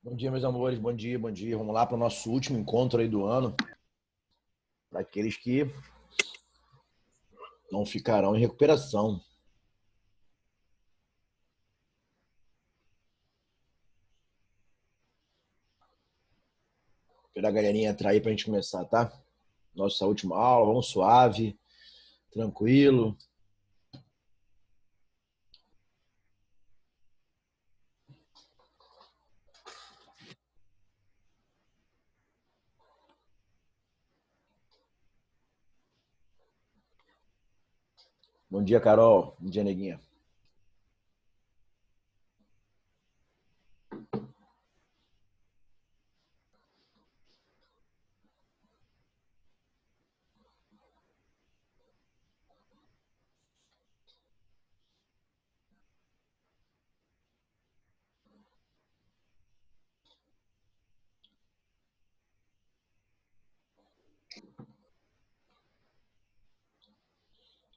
Bom dia, meus amores. Bom dia, bom dia. Vamos lá para o nosso último encontro aí do ano. Para aqueles que não ficarão em recuperação. Esperar a galerinha entrar aí para a gente começar, tá? Nossa última aula. Vamos suave, tranquilo. Bom dia, Carol. Bom dia, neguinha.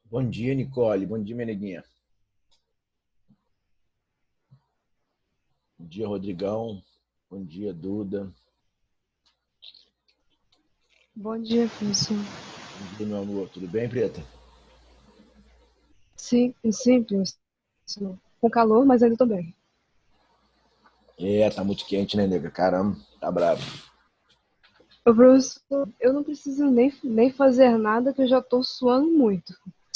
Bom dia, Nicole. Bom dia, minha neguinha. Bom dia, Rodrigão. Bom dia, Duda. Bom dia, professor. Bom dia, meu amor. Tudo bem, Preta? Sim, professor. Com calor, mas ainda estou bem. Tá muito quente, né, nega? Caramba, tá bravo. Ô, professor, eu não preciso nem fazer nada que eu já estou suando muito.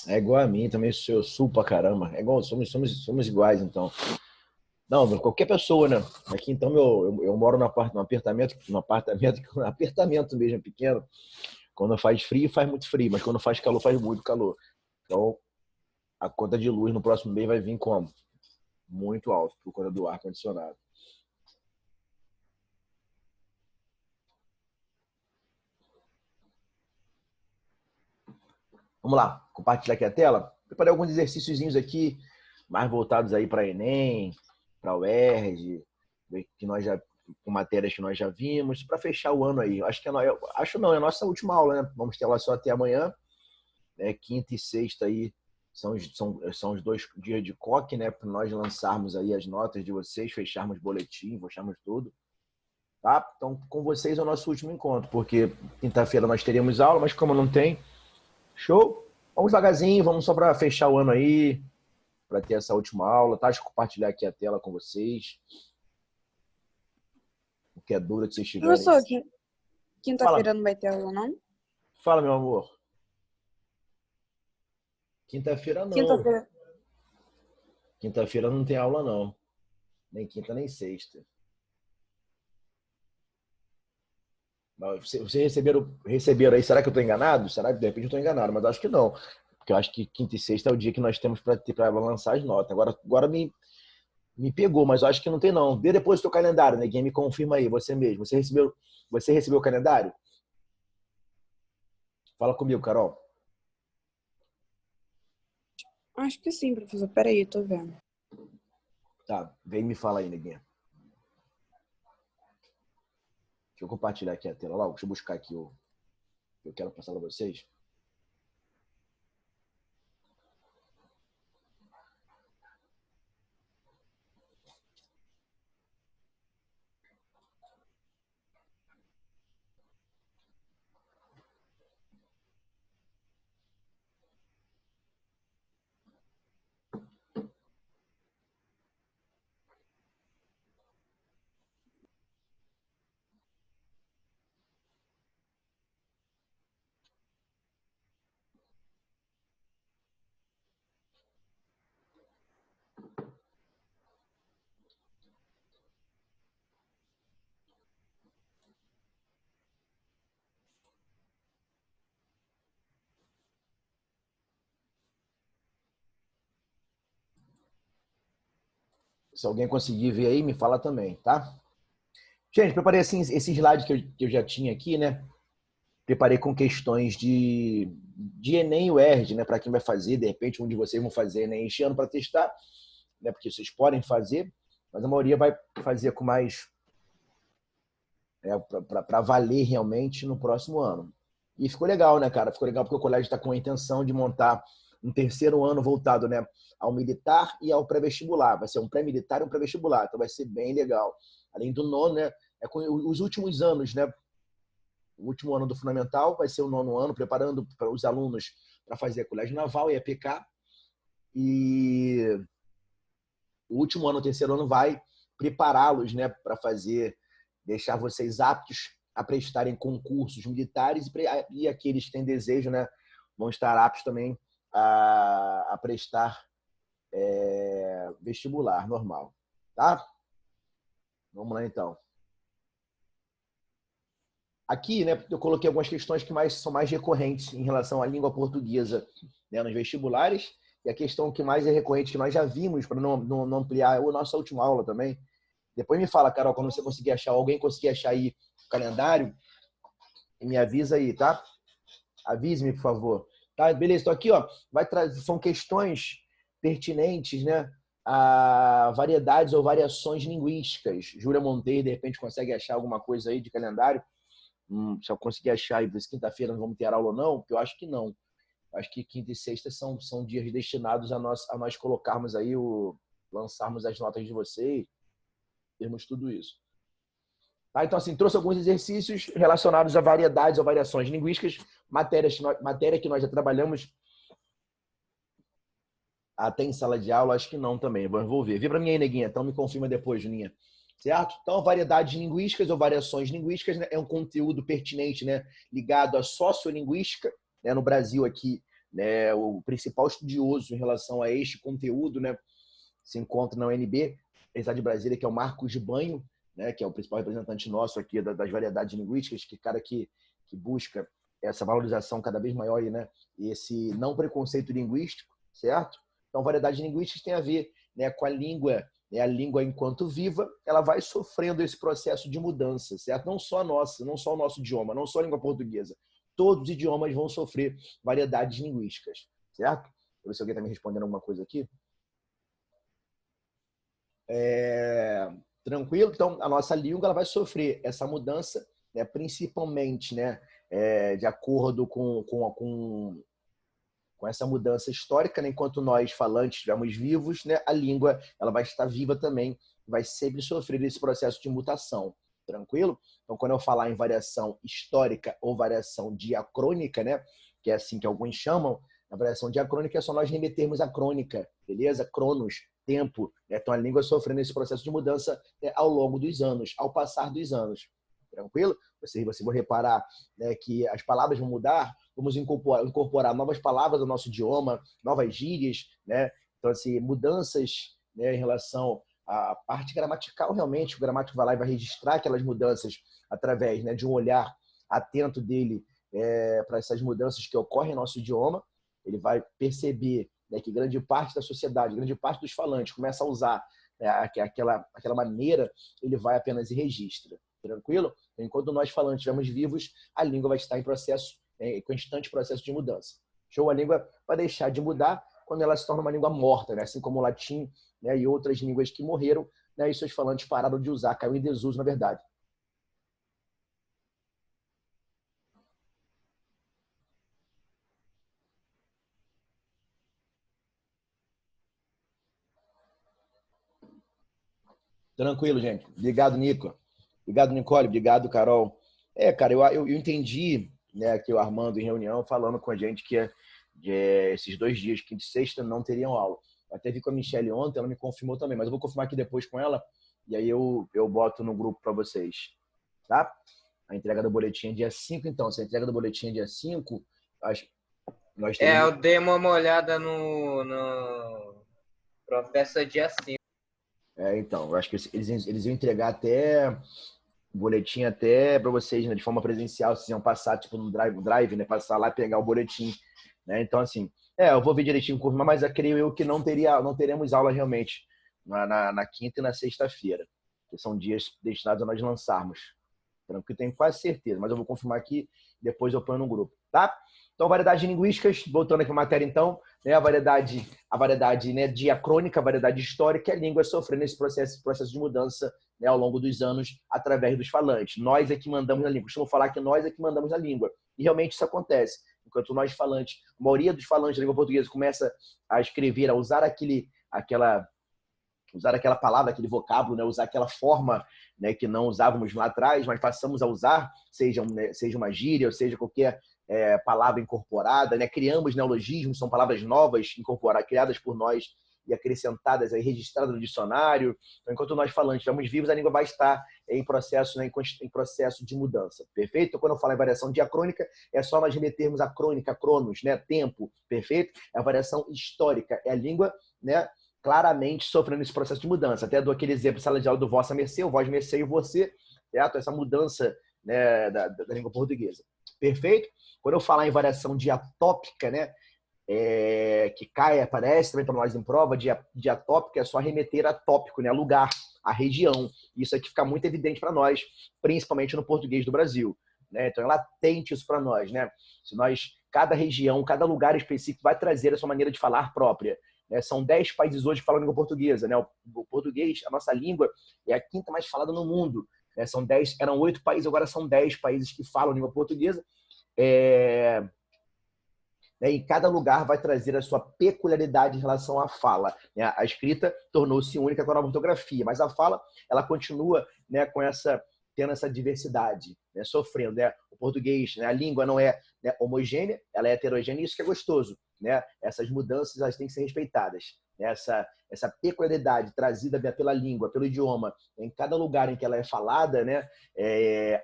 É igual a mim, também sou sul pra caramba. É igual, somos iguais, então. Não, qualquer pessoa, né? Aqui então eu moro num apartamento, num apartamento mesmo pequeno. Quando faz frio, faz muito frio, mas quando faz calor, faz muito calor. Então a conta de luz no próximo mês vai vir como? Muito alto, por conta do ar-condicionado. Vamos lá, compartilhar aqui a tela. Preparei alguns exercíciozinhos aqui, mais voltados aí para Enem, para o UERJ, que nós já com matérias que nós já vimos, para fechar o ano aí. Acho que acho não, é a nossa última aula, né? Vamos ter ela só até amanhã, né? Quinta e sexta aí são os dois dias de coque, né? Para nós lançarmos aí as notas de vocês, fecharmos boletim, fecharmos tudo. Tá? Então, com vocês é o nosso último encontro, porque quinta-feira nós teríamos aula, mas como não tem, show? Vamos devagarzinho, vamos só para fechar o ano aí, para ter essa última aula, tá? Deixa eu compartilhar aqui a tela com vocês. O que é dúvida que vocês tiverem. Professor, Fala, quinta-feira não vai ter aula, não? fala, meu amor. Quinta-feira não. Quinta-feira. Quinta-feira não tem aula, não. Nem quinta, nem sexta. Mas vocês receberam aí, será que eu estou enganado? Será que de repente eu estou enganado? Mas acho que não. Porque eu acho que quinta e sexta é o dia que nós temos para lançar as notas. Agora me pegou, mas eu acho que não tem, não. Vê depois o teu calendário, né? Ninguém me confirma aí, você mesmo. Você recebeu o calendário? Fala comigo, Carol. Acho que sim, professor. Peraí, tô vendo. Tá, vem me fala aí, neguinha. Deixa eu compartilhar aqui a tela logo. Deixa eu buscar aqui o que eu quero passar para vocês. Se alguém conseguir ver aí, me fala também, tá? Gente, preparei assim esse slide que eu já tinha aqui, né? Preparei com questões de Enem e UERJ, né? Para quem vai fazer, de repente, um de vocês vão fazer Enem este ano para testar, né? Porque vocês podem fazer, mas a maioria vai fazer com mais para valer realmente no próximo ano. E ficou legal, né, cara? Ficou legal porque o colégio está com a intenção de montar um terceiro ano voltado, né, ao militar e ao pré-vestibular. Vai ser um pré-militar e um pré-vestibular, então vai ser bem legal. Além do nono, né, com os últimos anos, né, o último ano do fundamental vai ser o nono ano, preparando para os alunos para fazer a colégio naval e a PK. E o último ano, o terceiro ano, vai prepará-los, né, para fazer, deixar vocês aptos a prestarem concursos militares e aqueles que têm desejo, né, vão estar aptos também a prestar vestibular normal, tá? Vamos lá, então. Aqui, né, eu coloquei algumas questões que são mais recorrentes em relação à língua portuguesa, né, nos vestibulares, e a questão que mais é recorrente, que nós já vimos, para não ampliar, é a nossa última aula também. Depois me fala, Carol, quando você conseguir achar, alguém conseguir achar aí o calendário, e me avisa aí, tá? Avise-me, por favor. Tá? Beleza, estou aqui, ó. São questões pertinentes, né, a variedades ou variações linguísticas. Júlia Monteiro, de repente, consegue achar alguma coisa aí de calendário? Se eu conseguir achar aí, quinta-feira não vamos ter aula ou não, porque eu acho que não. Acho que quinta e sexta são dias destinados a nós colocarmos aí, lançarmos as notas de vocês, termos tudo isso. Tá? Então, assim, trouxe alguns exercícios relacionados a variedades ou variações linguísticas, matéria que nós já trabalhamos até em sala de aula, acho que não também, vou ver. Vê para mim aí, neguinha, então me confirma depois, Juninha. Certo? Então, variedades linguísticas ou variações linguísticas, né, é um conteúdo pertinente, né, ligado à sociolinguística, né, no Brasil aqui, né, o principal estudioso em relação a este conteúdo, né, se encontra na UNB, apesar de Brasília, que é o Marcos de Banho, né, que é o principal representante nosso aqui das variedades linguísticas, que cara que busca essa valorização cada vez maior, né, e esse não preconceito linguístico, certo? Então, variedades linguísticas tem a ver, né, com a língua, a língua enquanto viva, ela vai sofrendo esse processo de mudança, certo? Não só a nossa, não só o nosso idioma, não só a língua portuguesa. Todos os idiomas vão sofrer variedades linguísticas, certo? Deixa eu ver se alguém está me respondendo alguma coisa aqui. Tranquilo? Então, a nossa língua ela vai sofrer essa mudança, né, principalmente, né, de acordo com essa mudança histórica, né? Enquanto nós, falantes, estivermos vivos, né? A língua ela vai estar viva também, vai sempre sofrer esse processo de mutação. Tranquilo? Então, quando eu falar em variação histórica ou variação diacrônica, né? Que é assim que alguns chamam, a variação diacrônica é só nós remetermos à crônica, beleza? Cronos, tempo. Né? Então, a língua sofrendo esse processo de mudança, né, ao longo dos anos, ao passar dos anos. Tranquilo? Você vai reparar, né, que as palavras vão mudar, vamos incorporar novas palavras ao nosso idioma, novas gírias, né? Então, assim, mudanças, né, em relação à parte gramatical, realmente, o gramático vai lá e vai registrar aquelas mudanças através, né, de um olhar atento dele para essas mudanças que ocorrem no nosso idioma. Ele vai perceber, né, que grande parte da sociedade, grande parte dos falantes começa a usar, né, aquela maneira, ele vai apenas e registra. Tranquilo? Enquanto nós falantes estivermos vivos, a língua vai estar em processo, constante processo de mudança. Show? A língua vai deixar de mudar quando ela se torna uma língua morta, né? Assim como o latim, né, e outras línguas que morreram, né, e seus falantes pararam de usar, caiu em desuso, na verdade. Tranquilo, gente. Obrigado, Nico. Obrigado, Nicole. Obrigado, Carol. Cara, eu entendi, né, que o Armando em reunião falando com a gente que esses 2 dias, quinta e sexta, não teriam aula. Eu até vi com a Michelle ontem, ela me confirmou também, mas eu vou confirmar aqui depois com ela e aí eu boto no grupo para vocês, tá? A entrega do boletim é dia 5, então. Se a entrega do boletim é dia 5, nós teremos... eu dei uma olhada no processo dia 5. Então, eu acho que eles iam entregar até o boletim até para vocês, né, de forma presencial, vocês iam passar tipo no drive, né, passar lá e pegar o boletim, né? Então, assim, eu vou ver direitinho confirmar, mas eu creio eu que não teremos aula realmente na quinta e na sexta-feira, que são dias destinados a nós lançarmos. Tranquilo, tenho quase certeza, mas eu vou confirmar aqui, depois eu ponho no grupo, tá? Então, variedades linguísticas, voltando aqui à matéria, então, né, a variedade, né, diacrônica, a variedade histórica, a língua sofrendo esse processo de mudança, né, ao longo dos anos, através dos falantes. Nós é que mandamos na língua. Costumo falar que nós é que mandamos na língua. E realmente isso acontece. enquanto nós falantes, a maioria dos falantes da língua portuguesa começa a escrever, a usar usar aquela palavra, aquele vocábulo, né? Usar aquela forma, né, que não usávamos lá atrás, mas passamos a usar, seja uma gíria, ou seja qualquer palavra incorporada, né? Criamos neologismos, são palavras novas, incorporadas, criadas por nós e acrescentadas, aí, registradas no dicionário. Então, enquanto nós falantes estamos vivos, a língua vai estar em processo, né, em processo de mudança. Perfeito? Então, quando eu falo em variação diacrônica, é só nós remetermos a crônica, cronos, né? Tempo. Perfeito? É a variação histórica. É a língua, né, claramente sofrendo esse processo de mudança. Até dou aquele exemplo, sala de aula do vossa mercê, o vós mercê e o você, certo? Essa mudança, né, da língua portuguesa. Perfeito? Quando eu falar em variação diatópica, né, que aparece também para nós em prova, diatópica é só remeter a tópico, né, a lugar, a região. Isso aqui fica muito evidente para nós, principalmente no português do Brasil, né? Então é latente isso para nós, né? Se nós, cada região, cada lugar específico vai trazer a sua maneira de falar própria. São 10 países hoje que falam língua portuguesa, né? O português, a nossa língua, é a quinta mais falada no mundo, né? Eram 8 países, agora são 10 países que falam língua portuguesa. E cada lugar vai trazer a sua peculiaridade em relação à fala, né? A escrita tornou-se única com a nova ortografia, mas a fala, ela continua, né, tendo essa diversidade, né, sofrendo, né? O português, né, a língua não é, né, homogênea, ela é heterogênea, isso que é gostoso, né? Essas mudanças, elas têm que ser respeitadas. Essa peculiaridade trazida, né, pela língua, pelo idioma, em cada lugar em que ela é falada, né,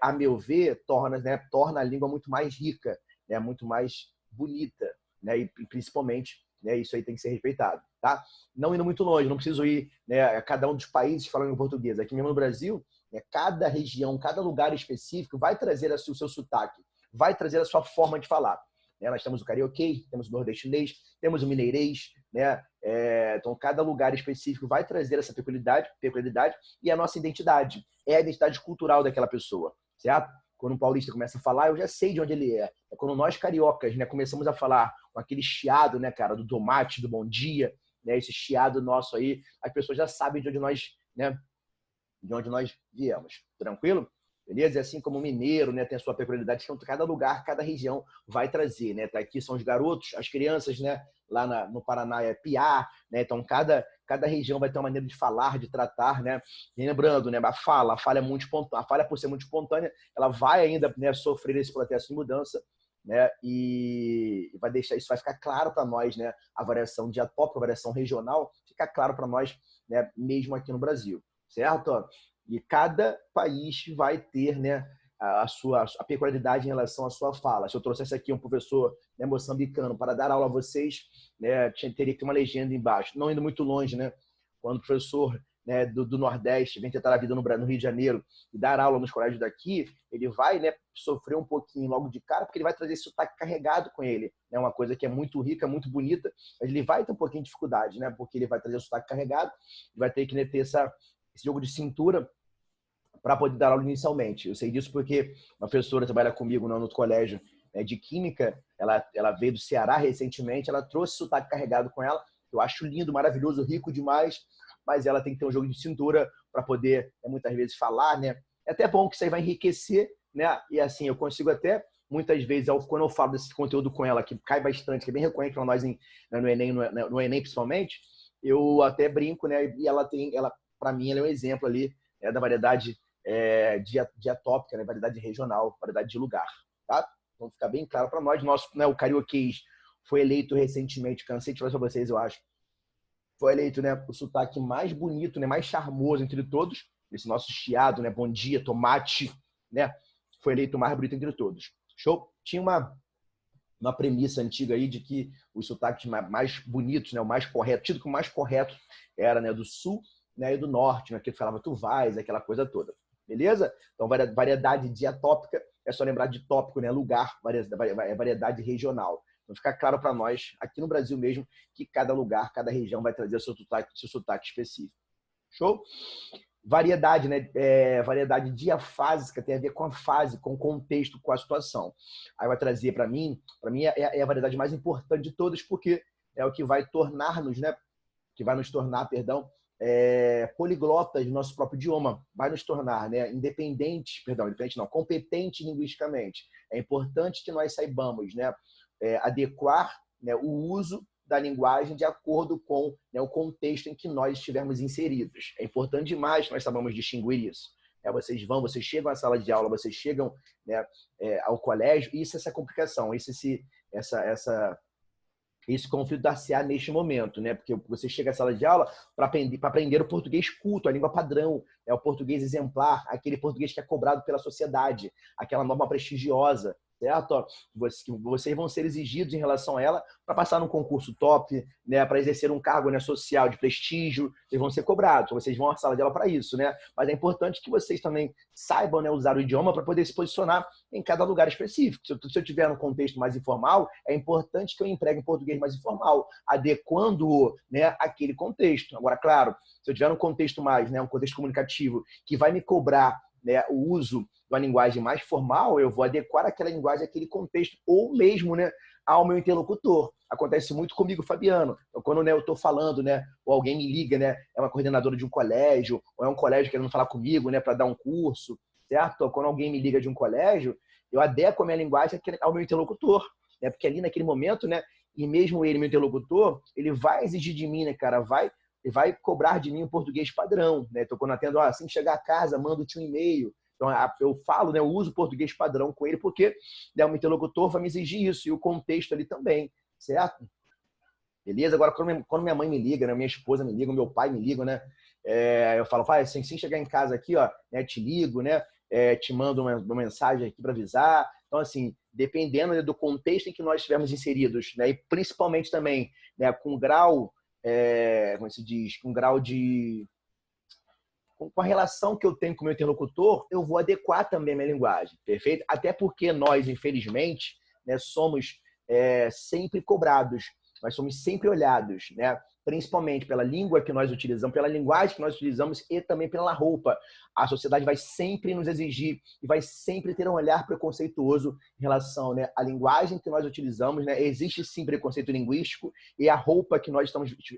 a meu ver, torna a língua muito mais rica, né, muito mais bonita, né, e principalmente, né, isso aí tem que ser respeitado, tá? Não indo muito longe, não preciso ir, né, a cada um dos países falando em português. Aqui mesmo no Brasil, né, cada região, cada lugar específico vai trazer o seu sotaque, vai trazer a sua forma de falar. Nós temos o carioquês, temos o nordestinês, temos o mineirês, né? Então, cada lugar específico vai trazer essa peculiaridade e a nossa identidade. É a identidade cultural daquela pessoa, certo? Quando um paulista começa a falar, eu já sei de onde ele é. É quando nós cariocas, né, começamos a falar com aquele chiado, né, cara, do tomate, do bom dia, né, esse chiado nosso aí, as pessoas já sabem de onde nós, né, de onde nós viemos. Tranquilo? Beleza? E assim como o mineiro, né, tem a sua peculiaridade, que cada lugar, cada região vai trazer, né? Tá, aqui são os garotos, as crianças, né? Lá no Paraná é piá, né? Então cada região vai ter uma maneira de falar, de tratar, né? E lembrando, né, a fala é muito espontânea, a falha por ser muito espontânea, ela vai ainda, né, sofrer esse processo de mudança, né? E vai deixar isso, vai ficar claro para nós, né? A variação diatópica, a variação regional, fica claro para nós, né, mesmo aqui no Brasil, certo? E cada país vai ter, né, a peculiaridade em relação à sua fala. Se eu trouxesse aqui um professor, né, moçambicano para dar aula a vocês, né, teria que ter uma legenda embaixo. Não indo muito longe, né? Quando o professor, né, do Nordeste vem tentar a vida no Rio de Janeiro e dar aula nos colégios daqui, ele vai, né, sofrer um pouquinho logo de cara, porque ele vai trazer esse sotaque carregado com ele. É uma coisa que é muito rica, muito bonita, mas ele vai ter um pouquinho de dificuldade, né? Porque ele vai trazer o sotaque carregado e vai ter que, né, ter esse jogo de cintura para poder dar aula inicialmente. Eu sei disso porque uma professora trabalha comigo no colégio, né, de Química, ela veio do Ceará recentemente, ela trouxe sotaque carregado com ela, eu acho lindo, maravilhoso, rico demais, mas ela tem que ter um jogo de cintura para poder, né, muitas vezes falar, né? É até bom que isso aí vai enriquecer, né? E assim, eu consigo até, muitas vezes, quando eu falo desse conteúdo com ela, que cai bastante, que é bem recorrente para nós no Enem, no Enem principalmente, eu até brinco, né? E ela, para mim, ela é um exemplo ali, né, da variedade diatópica, né? Variedade regional, variedade de lugar, tá? Então fica bem claro para nós. Né, o carioquês foi eleito recentemente, cansei de falar para vocês, eu acho, foi eleito, né, o sotaque mais bonito, né, mais charmoso entre todos. Esse nosso chiado, né, bom dia, tomate, né, foi eleito o mais bonito entre todos. Show? Tinha uma premissa antiga aí de que os sotaques mais bonitos, né, o mais correto, tido como mais correto era, né, do sul, né, e do norte, né, que falava tu vais, aquela coisa toda. Beleza? Então, variedade diatópica, é só lembrar de tópico, né? Lugar, variedade regional. Então, fica claro para nós, aqui no Brasil mesmo, que cada lugar, cada região vai trazer o seu sotaque específico. Show? Variedade, né? Variedade diafásica tem a ver com a fase, com o contexto, com a situação. Aí vai trazer para mim é a variedade mais importante de todas, porque é o que vai tornar-nos, né? Que vai nos tornar, perdão, poliglotas do nosso próprio idioma, vai nos tornar, né, competentes linguisticamente. É importante que nós saibamos, né, adequar, né, o uso da linguagem de acordo com, né, o contexto em que nós estivermos inseridos. É importante demais que nós saibamos distinguir isso. Vocês chegam à sala de aula, vocês chegam, né, ao colégio, e isso é essa complicação, esse conflito dar-se-á neste momento, né? Porque você chega à sala de aula para aprender o português culto, a língua padrão, o português exemplar, aquele português que é cobrado pela sociedade, aquela norma prestigiosa, certo? Vocês vão ser exigidos em relação a ela para passar num concurso top, né? Para exercer um cargo, né, social de prestígio, vocês vão ser cobrados, vocês vão à sala de aula para isso, né? Mas é importante que vocês também saibam, né, usar o idioma para poder se posicionar em cada lugar específico. Se eu estiver num contexto mais informal, é importante que eu empregue um português mais informal, adequando-o, né, àquele contexto. Agora, claro, se eu estiver num contexto mais, né, um contexto comunicativo que vai me cobrar, né, o uso de uma linguagem mais formal, eu vou adequar aquela linguagem àquele contexto, ou mesmo, né, ao meu interlocutor. Acontece muito comigo, Fabiano. Então, quando, né, eu estou falando, né, ou alguém me liga, né, é uma coordenadora de um colégio, ou é um colégio querendo falar comigo, né, para dar um curso, certo? Quando alguém me liga de um colégio, eu adequo a minha linguagem ao meu interlocutor, né, porque ali naquele momento, né, e mesmo ele, meu interlocutor, ele vai exigir de mim, né, cara, vai cobrar de mim um português padrão, né? Então, quando eu atendo, assim que chegar a casa, mando-te um e-mail. Então, eu falo, né, eu uso o português padrão com ele, porque, né, o interlocutor vai me exigir isso, e o contexto ali também, certo? Beleza? Agora, quando minha mãe me liga, né, minha esposa me liga, meu pai me liga, né, eu falo, pai, assim chegar em casa aqui, ó, né, te ligo, né, te mando uma mensagem aqui para avisar. Então, assim, dependendo, né, do contexto em que nós estivermos inseridos, né, e principalmente também, né, com grau, como se diz, com grau de... com a relação que eu tenho com o meu interlocutor, eu vou adequar também a minha linguagem, perfeito? Até porque nós, infelizmente, né, somos sempre cobrados, nós somos sempre olhados, né? Principalmente pela língua que nós utilizamos, pela linguagem que nós utilizamos e também pela roupa. A sociedade vai sempre nos exigir e vai sempre ter um olhar preconceituoso em relação, né, à linguagem que nós utilizamos, né? Existe sim preconceito linguístico e a roupa que nós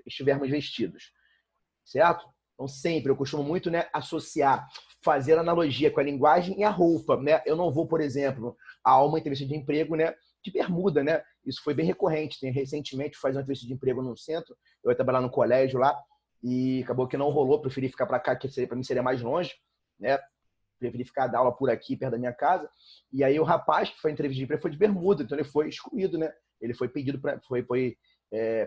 estivermos vestidos, certo? Então, sempre, eu costumo muito, né, associar, fazer analogia com a linguagem e a roupa, né? Eu não vou, por exemplo, a uma entrevista de emprego, né, de bermuda, né? Isso foi bem recorrente. Recentemente, faz uma entrevista de emprego num centro, eu ia trabalhar no colégio lá, e acabou que não rolou, preferi ficar para cá, que para mim seria mais longe, né? Preferi ficar dar aula por aqui, perto da minha casa. E aí o rapaz que foi entrevista de emprego foi de bermuda, então ele foi excluído, né? Ele foi pedido para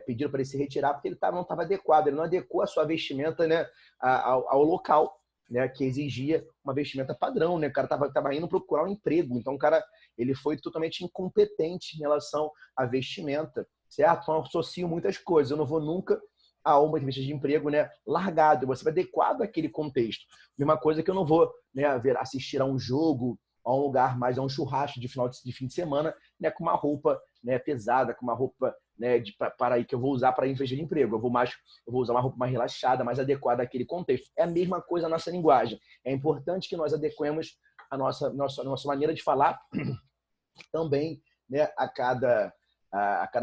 pediram para ele se retirar porque ele não estava adequado, ele não adequou a sua vestimenta, né, ao local, né, que exigia uma vestimenta padrão, né? O cara estava indo procurar um emprego, então o cara ele foi totalmente incompetente em relação à vestimenta, certo? Então eu associo muitas coisas, eu não vou nunca a uma entrevista de emprego, né, largado, você vai adequado àquele contexto. Mesma coisa que eu não vou, né, assistir a um jogo, a um lugar mais, a um churrasco de fim de semana, né, com uma roupa, né, pesada, com uma roupa, né, para aí que eu vou usar para entrevista de emprego. Eu vou usar uma roupa mais relaxada, mais adequada àquele contexto. É a mesma coisa a nossa linguagem. É importante que nós adequemos a nossa maneira de falar também, né, a cada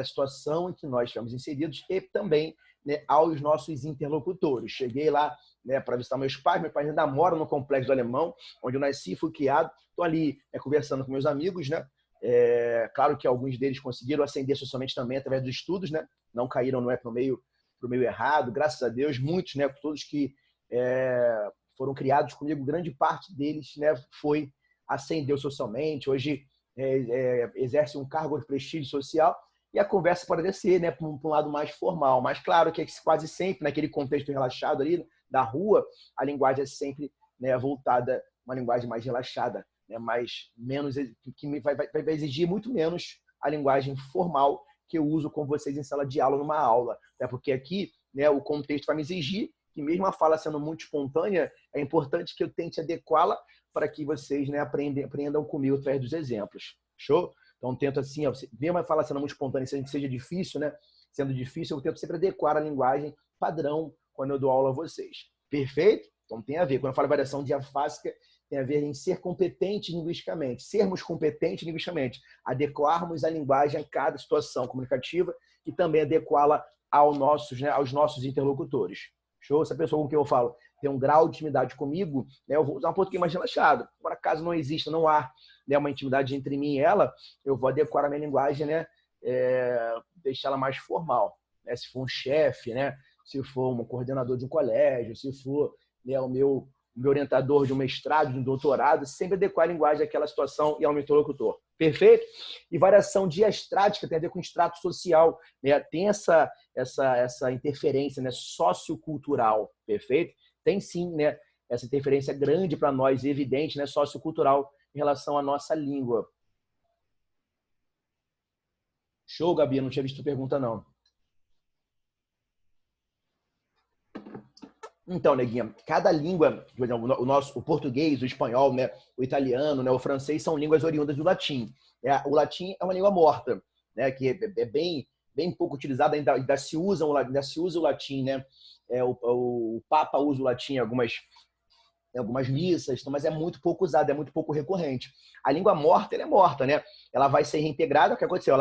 situação em que nós estamos inseridos e também, né, aos nossos interlocutores. Cheguei lá, né, para visitar meus pais ainda moram no Complexo do Alemão, onde eu nasci e fui criado. Estou ali, conversando com meus amigos, né? Claro que alguns deles conseguiram ascender socialmente também através dos estudos, né? Não caíram pro meio errado, graças a Deus. Muitos, né, todos que foram criados comigo, grande parte deles, né, ascendeu socialmente. Hoje exerce um cargo de prestígio social e a conversa pode descer, né, para um lado mais formal. Mas claro que quase sempre, naquele contexto relaxado ali da rua, a linguagem é sempre, né, voltada, uma linguagem mais relaxada, né, que vai exigir muito menos a linguagem formal que eu uso com vocês em sala de aula, numa aula. Né, porque aqui, né, o contexto vai me exigir que mesmo a fala sendo muito espontânea, é importante que eu tente adequá-la para que vocês, né, aprendam comigo através dos exemplos. Show? Então, tento assim, mesmo a fala sendo muito espontânea, seja difícil, né? Sendo difícil, eu tento sempre adequar a linguagem padrão quando eu dou aula a vocês. Perfeito? Então, tem a ver. Quando eu falo variação diafásica, tem a ver em ser competente linguisticamente. Sermos competentes linguisticamente. Adequarmos a linguagem a cada situação comunicativa e também adequá-la aos nossos interlocutores. Show? Se a pessoa com quem eu falo tem um grau de intimidade comigo, né, eu vou usar um português mais relaxado. Agora, caso não exista, não há, né, uma intimidade entre mim e ela, eu vou adequar a minha linguagem, né, deixá-la mais formal, né? Se for um chefe, né? Se for um coordenador de um colégio, se for, né, o meu orientador de um mestrado, de um doutorado, sempre adequar a linguagem àquela situação e ao meu interlocutor. Perfeito? E variação diastrática tem a ver com extrato social, né? Tem essa interferência, né, sociocultural. Perfeito? Tem sim, né, essa interferência grande para nós, evidente, né, sociocultural em relação à nossa língua. Show, Gabi, não tinha visto pergunta, não. Então, neguinha, cada língua, por exemplo, o português, o espanhol, né, o italiano, né, o francês, são línguas oriundas do latim. O latim é uma língua morta, né, que é bem pouco utilizada, ainda se usa o latim, né? O Papa usa o latim em algumas missas, mas é muito pouco usado, é muito pouco recorrente. A língua morta, ela é morta, né? Ela vai ser reintegrada. O que aconteceu?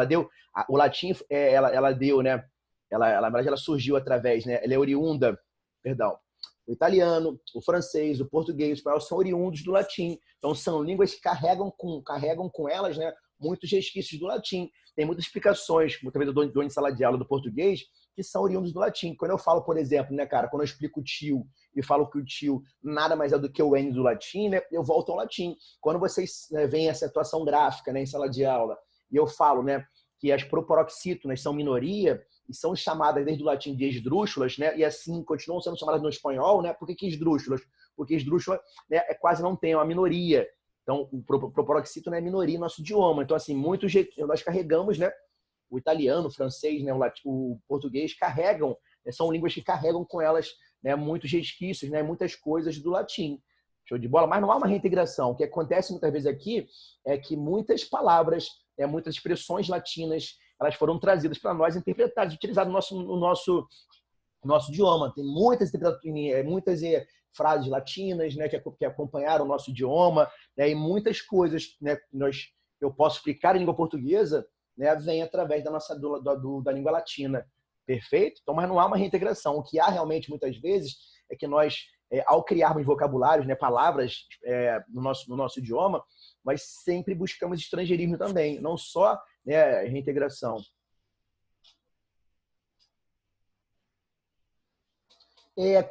O latim, ela deu, né? Na verdade, ela surgiu através, né? Ela é oriunda, perdão. O italiano, o francês, o português, o espanhol são oriundos do latim. Então, são línguas que carregam com elas, né, muitos resquícios do latim. Tem muitas explicações, muitas vezes eu dou em sala de aula do português, que são oriundos do latim. Quando eu falo, por exemplo, né, cara, quando eu explico tio e falo que o tio nada mais é do que o N do latim, né, eu volto ao latim. Quando vocês, né, veem essa situação gráfica, né, em sala de aula, e eu falo, né, que as proparoxítonas são minoria, e são chamadas desde o latim de esdrúxulas, né? E assim continuam sendo chamadas no espanhol, né? Por que esdrúxulas? Porque esdrúxula, né, quase não tem, é uma minoria. Então, o proparoxítono é minoria em nosso idioma. Então, assim, nós carregamos, né? O italiano, o francês, né? O português carregam, né? São línguas que carregam com elas, né, muitos resquícios, né? Muitas coisas do latim. Show de bola? Mas não há uma reintegração. O que acontece muitas vezes aqui é que muitas palavras, muitas expressões latinas, elas foram trazidas para nós, interpretadas, utilizadas no nosso idioma. Tem muitas frases latinas, né, que acompanharam o nosso idioma, né, e muitas coisas, né, eu posso explicar em língua portuguesa, né, vem através da língua latina. Perfeito? Então, mas não há uma reintegração. O que há realmente, muitas vezes, é que nós, ao criarmos vocabulários, né, palavras no nosso idioma, nós sempre buscamos estrangeirismo também, não só, né, reintegração.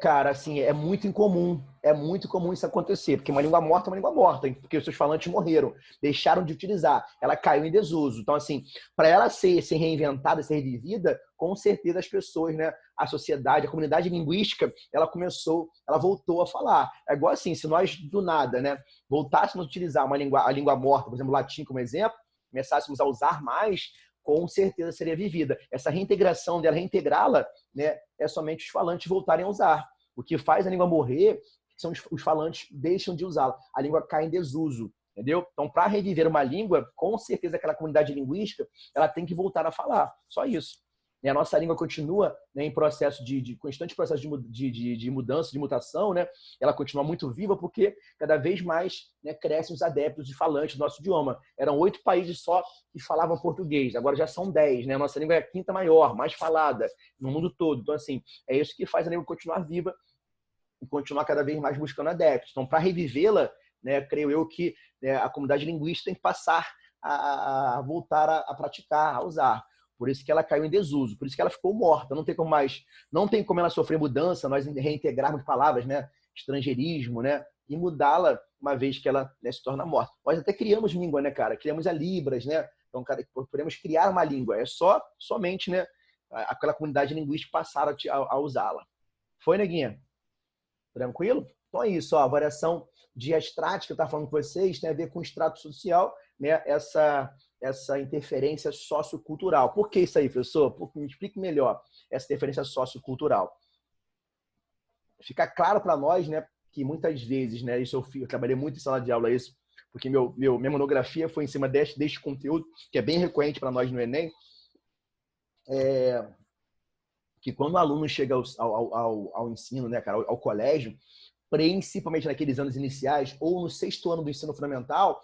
Cara, assim, é muito incomum isso acontecer, porque uma língua morta é uma língua morta, porque os seus falantes morreram, deixaram de utilizar, ela caiu em desuso. Então, assim, para ela ser reinventada, ser revivida, com certeza as pessoas, né, a sociedade, a comunidade linguística, ela voltou a falar. É igual assim, se nós do nada, né, voltássemos a utilizar a língua morta, por exemplo, o latim como exemplo, começássemos a usar mais, com certeza seria vivida. Essa reintegração dela, reintegrá-la, né, é somente os falantes voltarem a usar. O que faz a língua morrer são os falantes deixam de usá-la. A língua cai em desuso, entendeu? Então, para reviver uma língua, com certeza aquela comunidade linguística, ela tem que voltar a falar. Só isso. E a nossa língua continua, né, em processo constante processo de mudança, de mutação, né? Ela continua muito viva porque cada vez mais, né, crescem os adeptos de falantes do nosso idioma. Eram 8 países só que falavam português, agora já são 10, né? A nossa língua é a quinta maior, mais falada no mundo todo. Então, assim, é isso que faz a língua continuar viva e continuar cada vez mais buscando adeptos. Então, para revivê-la, né, creio eu que, né, a comunidade linguística tem que passar a voltar a praticar, a usar. Por isso que ela caiu em desuso, por isso que ela ficou morta. Não tem como ela sofrer mudança, nós reintegrarmos palavras, né, estrangeirismo, né, e mudá-la uma vez que ela, né, se torna morta. Nós até criamos língua, né, cara? Criamos a Libras, né? Então, cara, podemos criar uma língua. É somente, né, aquela comunidade linguística passar a usá-la. Foi, neguinha? Tranquilo? Então é isso, ó, a variação diastrática que eu estava falando com vocês tem a ver com o extrato social, né? Essa interferência sociocultural. Por que isso aí, professor? Me explique melhor essa interferência sociocultural. Fica claro para nós, né, que muitas vezes, né, eu trabalhei muito em sala de aula isso, porque minha monografia foi em cima deste conteúdo, que é bem recorrente para nós no Enem, que quando o aluno chega ao ensino, né, cara, ao colégio, principalmente naqueles anos iniciais ou no 6º ano do ensino fundamental,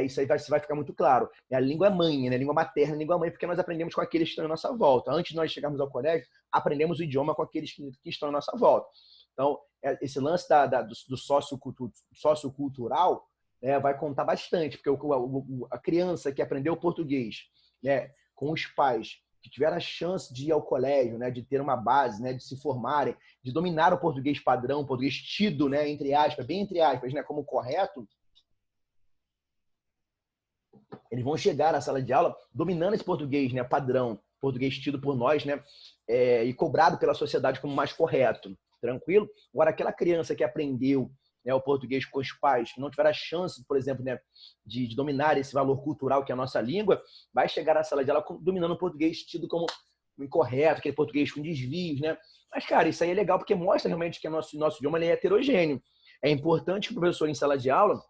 isso aí vai ficar muito claro. A língua mãe, né? A língua materna, a língua mãe, porque nós aprendemos com aqueles que estão à nossa volta. Antes de nós chegarmos ao colégio, aprendemos o idioma com aqueles que estão à nossa volta. Então, esse lance do sociocultural, né, vai contar bastante, porque a criança que aprendeu português, né, com os pais que tiveram a chance de ir ao colégio, né, de ter uma base, né, de se formarem, de dominar o português padrão, o português tido, né, entre aspas, bem entre aspas, né, como correto, eles vão chegar na sala de aula dominando esse português, né, padrão, português tido por nós, né, e cobrado pela sociedade como mais correto, tranquilo? Agora, aquela criança que aprendeu, né, o português com os pais, que não tiver a chance, por exemplo, né, de dominar esse valor cultural que é a nossa língua, vai chegar na sala de aula dominando o português tido como incorreto, aquele português com desvios, né? Mas, cara, isso aí é legal porque mostra realmente que o nosso idioma ele é heterogêneo. É importante que o professor em sala de aula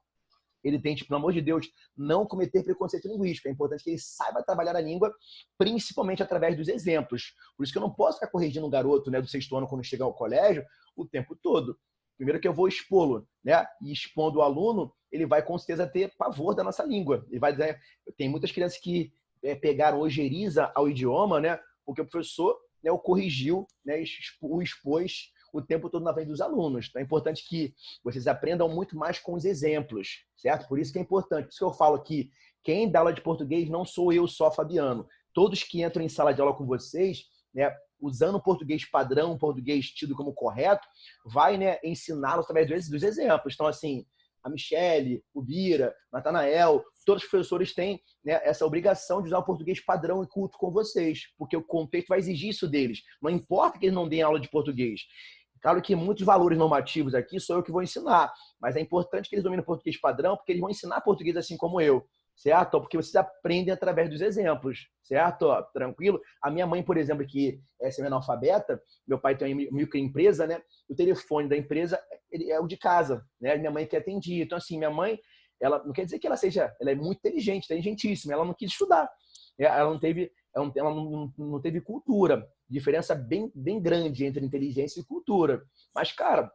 ele tente, pelo amor de Deus, não cometer preconceito linguístico. É importante que ele saiba trabalhar a língua, principalmente através dos exemplos. Por isso que eu não posso ficar corrigindo um garoto, né, do 6º ano quando chegar ao colégio o tempo todo. Primeiro que eu vou expô-lo, né? E expondo o aluno, ele vai com certeza ter pavor da nossa língua. Ele vai dizer, tem muitas crianças que pegaram ojeriza ao idioma, né? Porque o professor, né, o corrigiu, né, o expôs o tempo todo na frente dos alunos. Então é importante que vocês aprendam muito mais com os exemplos, certo? Por isso que é importante. Por isso que eu falo aqui, quem dá aula de português não sou eu só, Fabiano. Todos que entram em sala de aula com vocês, né, usando o português padrão, o português tido como correto, vai, né, ensiná-los através dos exemplos. Então, assim, a Michele, o Bira, o Natanael, todos os professores têm, né, essa obrigação de usar o português padrão e culto com vocês, porque o contexto vai exigir isso deles. Não importa que eles não deem aula de português. Claro que muitos valores normativos aqui sou eu que vou ensinar, mas é importante que eles dominem o português padrão, porque eles vão ensinar português assim como eu, certo? Porque vocês aprendem através dos exemplos, certo? Tranquilo? A minha mãe, por exemplo, que é semi-analfabeta, meu pai tem uma microempresa, né? O telefone da empresa é o de casa, né? Minha mãe que atendia. Então, assim, minha mãe, ela não quer dizer que ela é muito inteligente, inteligentíssima, ela não quis estudar. Ela não teve cultura. Diferença bem grande entre inteligência e cultura. Mas, cara,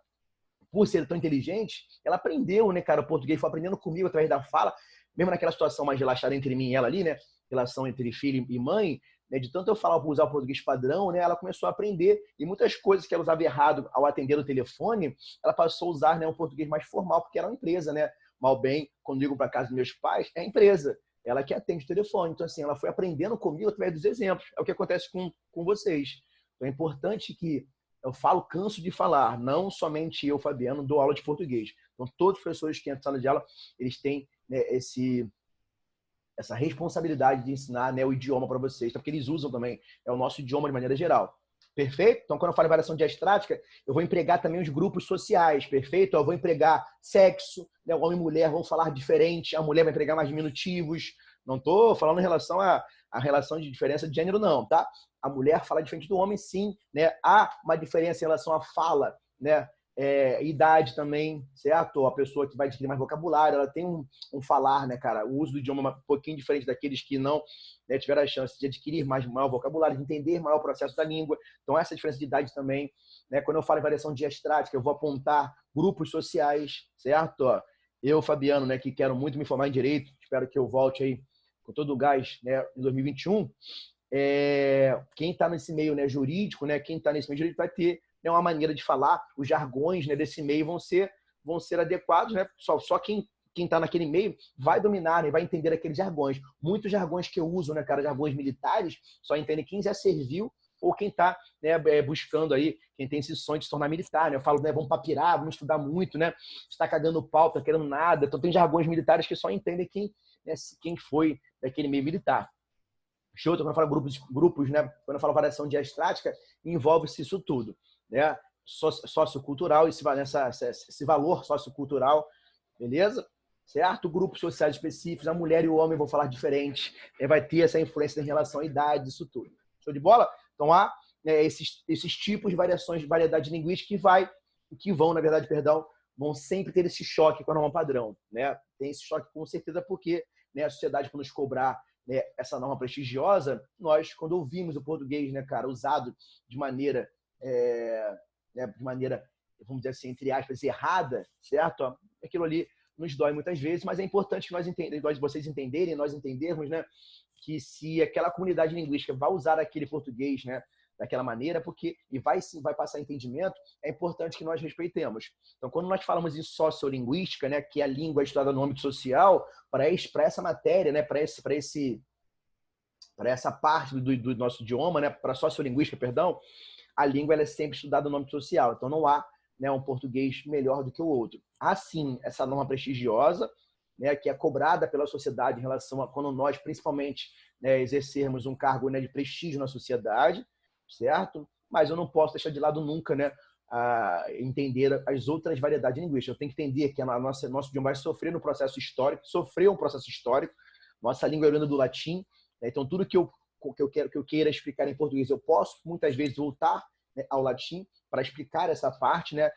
por ser tão inteligente, ela aprendeu, né, cara, o português, foi aprendendo comigo através da fala, mesmo naquela situação mais relaxada entre mim e ela ali, né, relação entre filho e mãe, né, de tanto eu falar, usar o português padrão, né, ela começou a aprender, e muitas coisas que ela usava errado ao atender o telefone, ela passou a usar, né, um português mais formal, porque era uma empresa, né, mal bem, quando digo para casa dos meus pais, é a empresa, ela que atende o telefone. Então, assim, ela foi aprendendo comigo através dos exemplos. É o que acontece com vocês. Então, é importante que eu canso de falar, não somente eu, Fabiano, dou aula de português. Então, todos os professores que entram na sala de aula, eles têm, né, essa responsabilidade de ensinar, né, o idioma para vocês, porque eles usam também, é o nosso idioma de maneira geral. Perfeito? Então, quando eu falo em variação diastrática, eu vou empregar também os grupos sociais, perfeito? Eu vou empregar sexo, né? Homem e mulher vão falar diferente, a mulher vai empregar mais diminutivos. Não estou falando em relação à relação de diferença de gênero, não, tá? A mulher fala diferente do homem, sim, né? Há uma diferença em relação à fala, né? Idade também, certo? A pessoa que vai adquirir mais vocabulário, ela tem um falar, né, cara? O uso do idioma um pouquinho diferente daqueles que não, né, tiveram a chance de adquirir maior vocabulário, de entender maior o processo da língua. Então, essa diferença de idade também, né? Quando eu falo em variação diastrática, eu vou apontar grupos sociais, certo? Ó, eu, Fabiano, né, que quero muito me formar em Direito, espero que eu volte aí com todo o gás, né, em 2021. Quem está nesse meio, né, jurídico, né, quem está nesse meio jurídico vai ter, né, uma maneira de falar, os jargões, né, desse meio vão ser adequados, né? Só quem está naquele meio vai dominar, né, vai entender aqueles jargões. Muitos jargões que eu uso, né, cara, jargões militares, só entende quem já serviu ou quem está, né, buscando aí, quem tem esse sonho de se tornar militar, né? Eu falo, né, vamos papirar, vamos estudar muito, né? Está cagando pau, tá querendo nada. Então tem jargões militares que só entendem quem, né, quem foi daquele meio militar. Show, quando eu falo grupos, né? Quando eu falo variação diastrática, envolve-se isso tudo, né? Sociocultural, esse valor sociocultural, beleza? Certo? Grupos sociais específicos, a mulher e o homem vão falar diferente, vai ter essa influência em relação à idade, isso tudo. Show de bola? Então há, né, esses tipos de variações de variedade linguística vão sempre ter esse choque com a norma padrão, né? Tem esse choque com certeza porque, né, a sociedade, para nos cobrar, né, essa norma prestigiosa, nós, quando ouvimos o português, né, cara, usado de maneira, vamos dizer assim, entre aspas, errada, certo? Aquilo ali nos dói muitas vezes, mas é importante que vocês entenderem, nós entendermos, né, que se aquela comunidade linguística vai usar aquele português, né, daquela maneira, vai passar entendimento, é importante que nós respeitemos. Então, quando nós falamos em sociolinguística, né, que é a língua estudada no âmbito social, para essa matéria, né, para para essa parte do nosso idioma, né, para a sociolinguística, perdão, a língua ela é sempre estudada no âmbito social. Então, não há, né, um português melhor do que o outro. Há, sim, essa norma prestigiosa, né, que é cobrada pela sociedade em relação a quando nós, principalmente, né, exercermos um cargo, né, de prestígio na sociedade, certo? Mas eu não posso deixar de lado nunca, né, a entender as outras variedades linguísticas. Eu tenho que entender que nosso idioma vai sofrer um processo histórico, sofreu um processo histórico. Nossa língua é oriunda do latim, né? Então tudo que eu queira explicar em português, eu posso muitas vezes voltar, né, ao latim para explicar essa parte, né?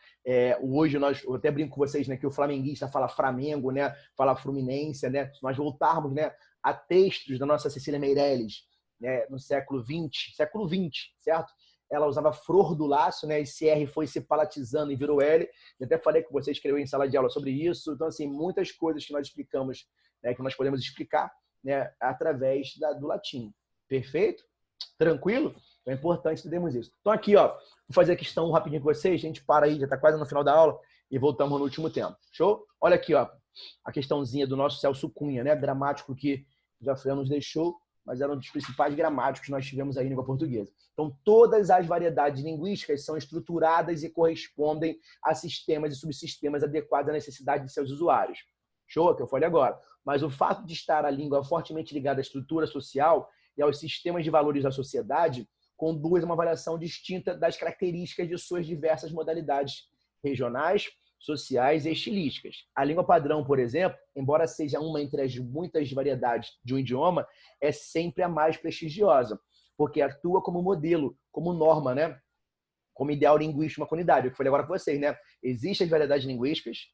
Hoje eu até brinco com vocês, né, que o flamenguista fala Flamengo, né? Fala Fluminense, né? Se nós voltarmos, né, a textos da nossa Cecília Meirelles, né, no século XX, certo? Ela usava flor do laço, né? Esse R foi se palatizando e virou L. Eu até falei que você escreveu em sala de aula sobre isso. Então, assim, muitas coisas que nós explicamos, né, que nós podemos explicar, né, através do latim. Perfeito? Tranquilo? Então, é importante entendermos isso. Então, aqui, ó, vou fazer a questão rapidinho com vocês. A gente para aí, já está quase no final da aula e voltamos no último tempo. Show? Olha aqui, ó, a questãozinha do nosso Celso Cunha, né? Gramático que já nos deixou, mas era um dos principais gramáticos que nós tivemos aí na língua portuguesa. Então, todas as variedades linguísticas são estruturadas e correspondem a sistemas e subsistemas adequados à necessidade de seus usuários. Show? Que eu falei agora. Mas o fato de estar a língua fortemente ligada à estrutura social e aos sistemas de valores da sociedade conduz a uma avaliação distinta das características de suas diversas modalidades regionais, sociais e estilísticas. A língua padrão, por exemplo, embora seja uma entre as muitas variedades de um idioma, é sempre a mais prestigiosa, porque atua como modelo, como norma, né? Como ideal linguístico de uma comunidade. Eu falei agora com vocês, né? Existem as variedades linguísticas,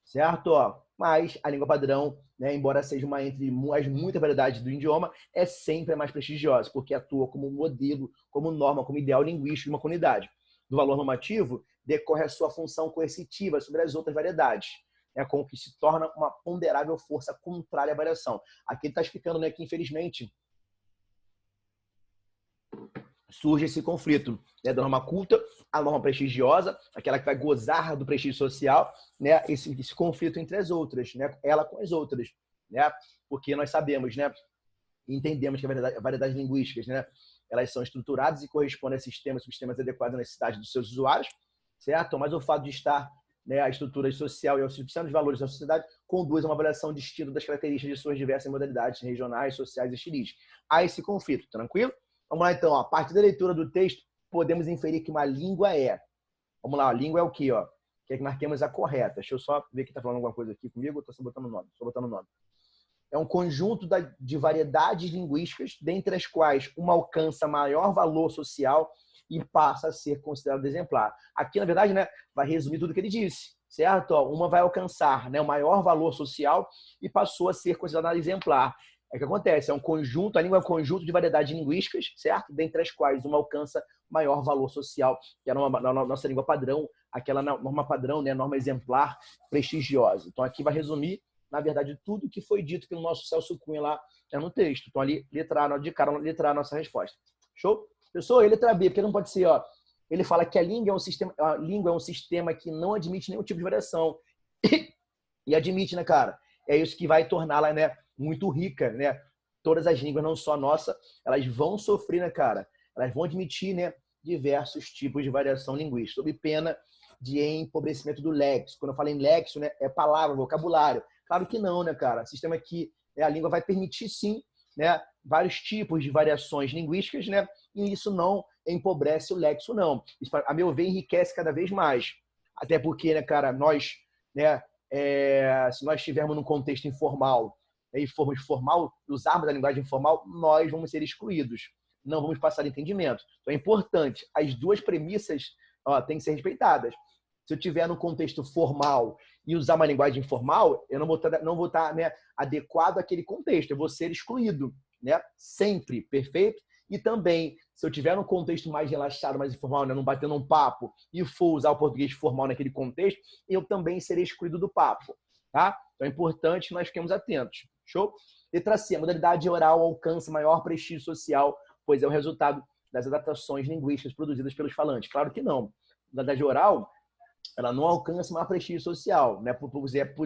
certo? Mas a língua padrão, né, embora seja uma entre as muitas variedades do idioma, é sempre a mais prestigiosa, porque atua como modelo, como norma, como ideal linguístico de uma comunidade. Do valor normativo, decorre a sua função coercitiva sobre as outras variedades, né, com o que se torna uma ponderável força contrária à variação. Aqui ele está explicando, né, que, infelizmente, surge esse conflito, né, da norma culta, a norma prestigiosa, aquela que vai gozar do prestígio social, né, esse conflito entre as outras, né, ela com as outras, né, porque nós sabemos, né, entendemos que a variedade linguísticas, né, elas são estruturadas e correspondem a sistemas adequados à necessidade dos seus usuários, certo? Mas o fato de estar, né, a estrutura social e aos sistemas de valores da sociedade conduz a uma avaliação distinta das características de suas diversas modalidades regionais, sociais e estilísticas. Há esse conflito, tranquilo? Vamos lá, então. A partir da leitura do texto, podemos inferir que uma língua é... Vamos lá, a língua é o quê? Quer que marquemos a correta. Deixa eu só ver quem está falando alguma coisa aqui comigo. Estou só botando o nome. É um conjunto de variedades linguísticas, dentre as quais uma alcança maior valor social e passa a ser considerada exemplar. Aqui, na verdade, né, vai resumir tudo o que ele disse, certo? Uma vai alcançar, né, o maior valor social e passou a ser considerada exemplar. É o que acontece, é um conjunto, a língua é um conjunto de variedades linguísticas, certo? Dentre as quais uma alcança maior valor social, que é na nossa língua padrão, aquela norma padrão, né, norma exemplar, prestigiosa. Então, aqui vai resumir, na verdade, tudo que foi dito pelo nosso Celso Cunha lá no texto. Então, ali, letra A, de cara, letra A, nossa resposta. Show? Pessoal, letra B, porque não pode ser, ele fala que a língua é um sistema que não admite nenhum tipo de variação. E admite, né, cara? É isso que vai torná-la, né, muito rica, né? Todas as línguas, não só a nossa, elas vão sofrer, né, cara? Elas vão admitir, né, diversos tipos de variação linguística, sob pena de empobrecimento do léxico. Quando eu falo em léxico, né, é palavra, vocabulário. Claro que não, né, cara? Sistema que a língua vai permitir, sim, né, vários tipos de variações linguísticas, né? E isso não empobrece o léxico, não. Isso, a meu ver, enriquece cada vez mais. Até porque, né, cara, nós, né, se nós estivermos num contexto informal, né, e formos formal, usarmos a linguagem informal, nós vamos ser excluídos. Não vamos passar entendimento. Então é importante. As duas premissas têm que ser respeitadas. Se eu estiver no contexto formal e usar uma linguagem informal, eu não vou estar, né, adequado àquele contexto. Eu vou ser excluído, né? Sempre, perfeito? E também, se eu estiver no contexto mais relaxado, mais informal, né, não batendo um papo, e for usar o português formal naquele contexto, eu também serei excluído do papo, tá? Então é importante que nós fiquemos atentos. Show? Letra C. A modalidade oral alcança maior prestígio social, pois é o resultado das adaptações linguísticas produzidas pelos falantes. Claro que não. A modalidade oral, ela não alcança maior prestígio social, né?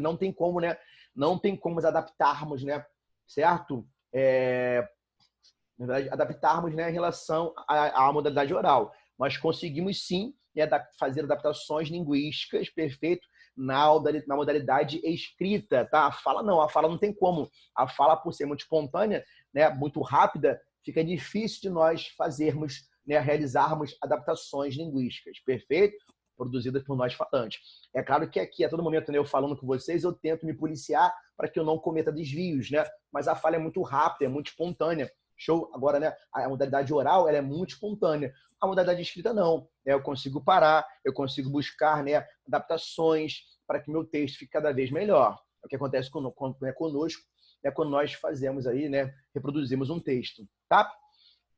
Não tem como, né? Não tem como nos adaptarmos, né? Certo? na verdade, adaptarmos, né, em relação à modalidade oral. Nós conseguimos sim, né, fazer adaptações linguísticas, perfeito, na modalidade escrita, tá? A fala não tem como. A fala, por ser muito espontânea, né, muito rápida, fica difícil de nós fazermos, né, realizarmos adaptações linguísticas, perfeito? Produzidas por nós falantes. É claro que aqui, a todo momento, né, eu falando com vocês, eu tento me policiar para que eu não cometa desvios, né? Mas a fala é muito rápida, é muito espontânea. Show? Agora, né, a modalidade oral ela é muito espontânea. A modalidade escrita não. Né? Eu consigo parar, eu consigo buscar, né, adaptações para que meu texto fique cada vez melhor. É o que acontece conosco, né, quando nós fazemos aí, né, reproduzimos um texto. Tá?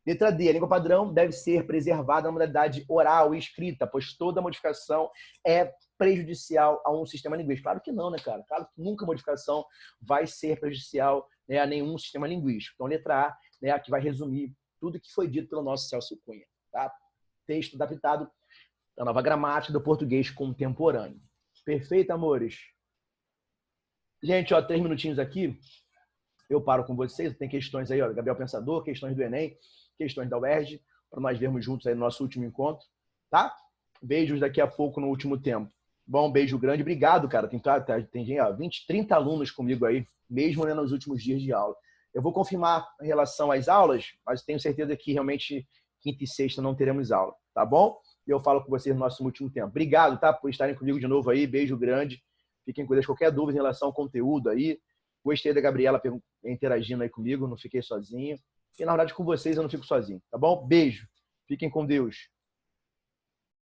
Letra D. A língua padrão deve ser preservada na modalidade oral e escrita, pois toda modificação é prejudicial a um sistema linguístico. Claro que não, né, cara? Claro que nunca modificação vai ser prejudicial, né, a nenhum sistema linguístico. Então, letra A, né, a que vai resumir tudo que foi dito pelo nosso Celso Cunha. Tá? Texto adaptado da nova gramática do português contemporâneo. Perfeito, amores? Gente, ó, 3 minutinhos aqui. Eu paro com vocês. Tem questões aí, ó, Gabriel Pensador, questões do Enem, questões da UERJ, para nós vermos juntos aí no nosso último encontro. Tá? Beijos daqui a pouco no último tempo. Bom, beijo grande. Obrigado, cara. Tem gente, ó, 20, 30 alunos comigo aí, mesmo, né, nos últimos dias de aula. Eu vou confirmar em relação às aulas, mas tenho certeza que realmente quinta e sexta não teremos aula, tá bom? E eu falo com vocês no nosso último tempo. Obrigado, tá? Por estarem comigo de novo aí. Beijo grande. Fiquem com Deus. Qualquer dúvida em relação ao conteúdo aí. Gostei da Gabriela interagindo aí comigo. Não fiquei sozinho. E, na verdade, com vocês eu não fico sozinho, tá bom? Beijo. Fiquem com Deus.